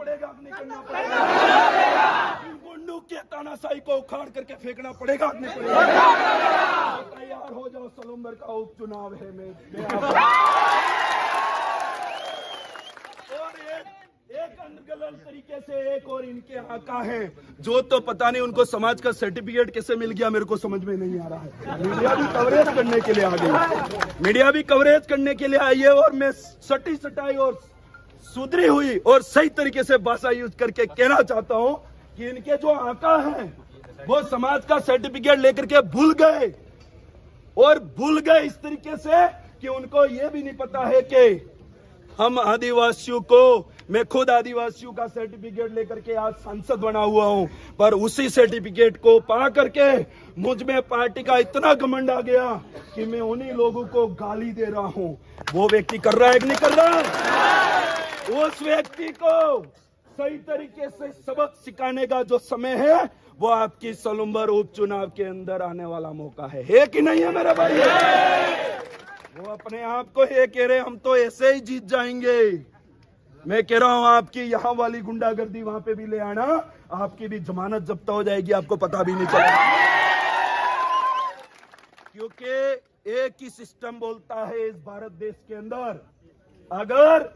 पड़ेगा कि नहीं करना पड़ेगा? इन गुंडों के तानाशाही को उखाड़ करके फेंकना पड़ेगा कि नहीं पड़ेगा? तैयार हो जाओ, सलूम्बर का उपचुनाव है। एक अनगलत तरीके से एक और इनके आका है जो तो पता नहीं उनको समाज का सर्टिफिकेट कैसे मिल गया, मेरे को समझ में नहीं आ रहा है। मीडिया भी कवरेज करने के लिए आ गई, मीडिया भी कवरेज करने के लिए आई है, और मैं सटी सटाई और सुधरी हुई और सही तरीके से भाषा यूज करके कहना चाहता हूं कि इनके जो आका हैं वो समाज का सर्टिफिकेट लेकर के भूल गए, और भूल गए इस तरीके से कि उनको ये भी नहीं पता है कि हम आदिवासियों को, मैं खुद आदिवासियों का सर्टिफिकेट लेकर के आज सांसद बना हुआ हूं, पर उसी सर्टिफिकेट को पा करके मुझ में पार्टी का इतना घमंड आ गया कि मैं उन्हीं लोगों को गाली दे रहा हूं। वो व्यक्ति कर रहा है कि नहीं कर रहा? उस व्यक्ति को सही तरीके से सबक सिखाने का जो समय है वो आपकी सलूम्बर उपचुनाव के अंदर आने वाला मौका है कि नहीं है मेरे भाई? वो अपने आप को ये कह रहे हम तो ऐसे ही जीत जाएंगे। मैं कह रहा हूं आपकी यहाँ वाली गुंडागर्दी वहां पे भी ले आना, आपकी भी जमानत जब्त हो जाएगी, आपको पता भी नहीं चलेगा। क्योंकि एक ही सिस्टम बोलता है इस भारत देश के अंदर, अगर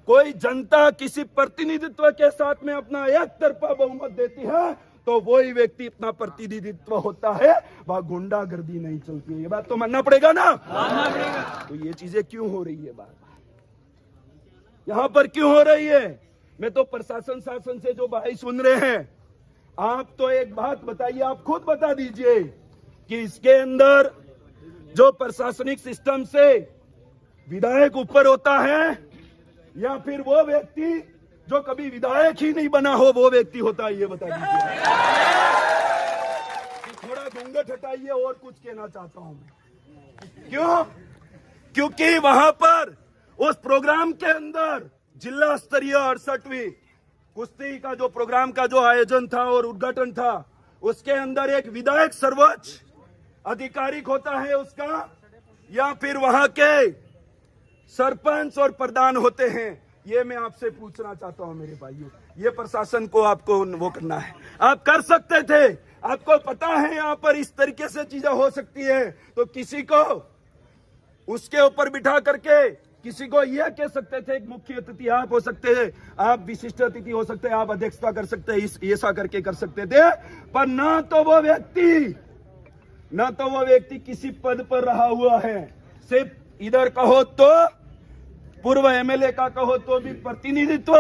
कोई जनता किसी प्रतिनिधित्व के साथ में अपना एक तरफा बहुमत देती है तो वही व्यक्ति इतना प्रतिनिधित्व होता है, वह गुंडागर्दी नहीं चलती है। ये बात तो मानना पड़ेगा ना? मानना पड़ेगा। तो ये चीजें क्यों हो रही है बार बार, यहाँ पर क्यों हो रही है? मैं तो प्रशासन शासन से जो भाई सुन रहे हैं, आप तो एक बात बताइए, आप खुद बता दीजिए कि इसके अंदर जो प्रशासनिक सिस्टम से विधायक ऊपर होता है या फिर वो व्यक्ति जो कभी विधायक ही नहीं बना हो वो व्यक्ति होता है? ये बता दीजिए। थोड़ा घूंघट हटाइए, और कुछ कहना चाहता हूं मैं। क्यों? क्योंकि वहां पर उस प्रोग्राम के अंदर जिला स्तरीय 68वीं कुश्ती का जो प्रोग्राम का जो आयोजन था और उद्घाटन था, उसके अंदर एक विधायक सर्वोच्च आधिकारिक होता है उसका, या फिर वहां के सरपंच और प्रधान होते हैं? ये मैं आपसे पूछना चाहता हूं मेरे भाइयों। ये प्रशासन को आपको वो करना है, आप कर सकते थे, आपको पता है यहाँ पर इस तरीके से चीजें हो सकती है, तो किसी को उसके ऊपर बिठा करके किसी को यह कह सकते थे, एक मुख्य अतिथि आप हो सकते हैं, आप विशिष्ट अतिथि हो सकते हैं, आप अध्यक्षता कर सकते हैं, ऐसा करके कर सकते थे, पर ना तो वो व्यक्ति किसी पद पर रहा हुआ है। सिर्फ इधर कहो तो पूर्व एमएलए का कहो तो भी प्रतिनिधित्व,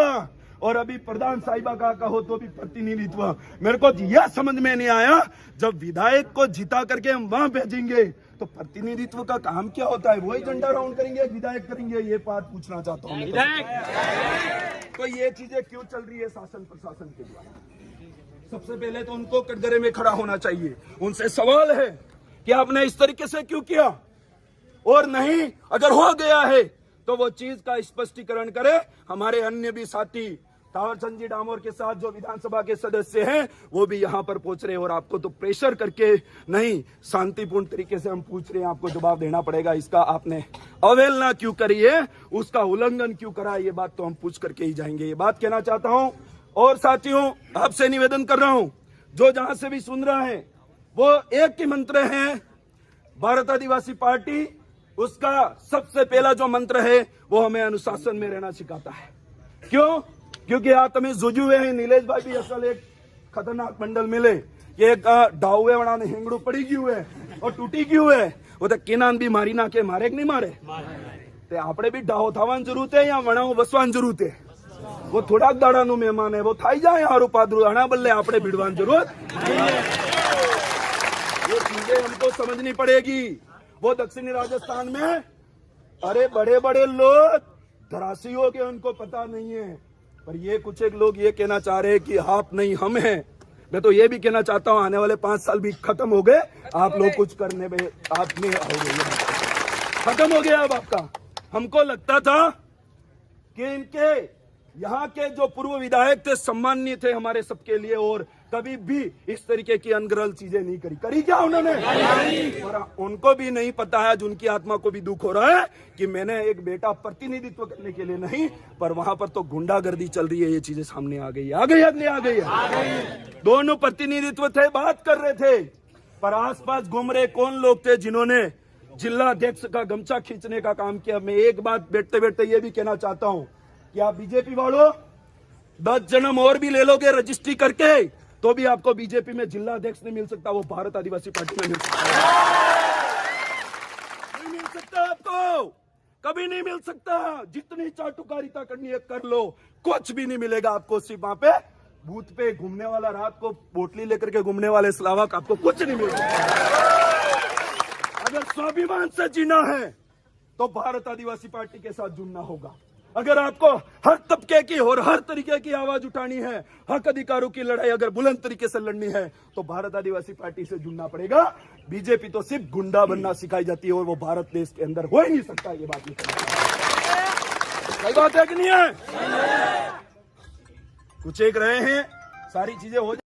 और अभी प्रधान साहिबा का कहो तो भी प्रतिनिधित्व। मेरे को यह समझ में नहीं आया, जब विधायक को जिता करके हम वहां भेजेंगे तो प्रतिनिधित्व का काम क्या होता है? वही झंडा राउंड करेंगे, विधायक करेंगे? ये बात पूछना चाहता हूँ। तो ये चीजें क्यों चल रही है शासन प्रशासन के द्वारा? सबसे पहले तो उनको कटघरे में खड़ा होना चाहिए, उनसे सवाल है कि आपने इस तरीके से क्यों किया, और नहीं अगर हो गया है तो वो चीज का स्पष्टीकरण करे। हमारे अन्य भी साथी तावरचंद जी डामोर के साथ जो विधानसभा के सदस्य हैं वो भी यहाँ पर पहुंच रहे हैं, और आपको तो प्रेशर करके नहीं, शांतिपूर्ण तरीके से हम पूछ रहे हैं, आपको जवाब देना पड़ेगा। इसका आपने अवहेलना क्यों करी है, उसका उल्लंघन क्यों करा, ये बात तो हम पूछ करके ही जाएंगे। ये बात कहना चाहता हूँ। और साथियों, आपसे निवेदन कर रहा हूँ, जो जहां से भी सुन रहा है, वो एक ही मंत्र है, भारत आदिवासी पार्टी, उसका सबसे पहला जो मंत्र है वो हमें अनुशासन में रहना सिखाता है। क्यों? क्योंकि आप हमें जुझू हुए हैं, नीलेश भाई भी असल एक खतरनाक मंडल मिले, ये एक डावे वड़ा ने हेंगड़ू पड़ी क्यों है और टूटी क्यों है, वो तो किनान भी मारी ना के मारे कि नहीं मारे, ते आपड़े भी डाहो थावान जरूरत है या वणाओ बसवान जरूरत है? वो थोड़ा दाड़ा नु मेहमान है, वो थाई जाए हारू पादरू आना बल्ले आपड़े भिड़वान जरूरत। ये चीजें हमको समझनी पड़ेगी। वो दक्षिणी राजस्थान में अरे बड़े बड़े लोग धराशी हो गए, उनको पता नहीं है, पर ये कुछ एक लोग ये कहना चाह रहे हैं कि आप नहीं हम हैं। मैं तो ये भी कहना चाहता हूं, आने वाले 5 साल भी खत्म हो गए, आप लोग कुछ करने में आप नहीं आओगे, खत्म हो गया अब आपका। हमको लगता था कि इनके यहाँ के जो पूर्व विधायक थे सम्माननीय थे हमारे सबके लिए, और कभी भी इस तरीके की अनगरल चीजें नहीं करी। करी क्या उन्होंने? और उनको भी नहीं पता है, जो उनकी आत्मा को भी दुख हो रहा है कि मैंने एक बेटा प्रतिनिधित्व करने के लिए नहीं, पर वहां पर तो गुंडागर्दी चल रही है। ये चीजें सामने आ गई है। दोनों प्रतिनिधित्व थे, बात कर रहे थे, पर आसपास घूम रहे कौन लोग थे जिन्होंने जिलाध्यक्ष का गमछा खींचने का काम किया। मैं एक बात बैठते बैठते ये भी कहना चाहता हूं कि आप बीजेपी वालों 10 जन्म और भी ले लोगे रजिस्ट्री करके, तो भी आपको बीजेपी में जिलाध्यक्ष नहीं मिल सकता, वो भारत आदिवासी पार्टी में मिल सकता। नहीं मिल सकता आपको, कभी नहीं मिल सकता। जितनी चाटुकारिता करनी है कर लो, कुछ भी नहीं मिलेगा आपको। सिर्फ वहां पे बूथ पे घूमने वाला, रात को बोतली लेकर के घूमने वाले स्लावक, आपको कुछ नहीं मिल सकता। अगर स्वाभिमान से जीना है तो भारत आदिवासी पार्टी के साथ जुड़ना होगा। अगर आपको हर तबके की और हर तरीके की आवाज उठानी है, हक अधिकारों की लड़ाई अगर बुलंद तरीके से लड़नी है, तो भारत आदिवासी पार्टी से जुड़ना पड़ेगा। बीजेपी तो सिर्फ गुंडा बनना सिखाई जाती है और वो भारत देश के अंदर हो ही नहीं सकता। ये बात सही बात है कि नहीं है? कुछ एक रहे हैं, सारी चीजें हो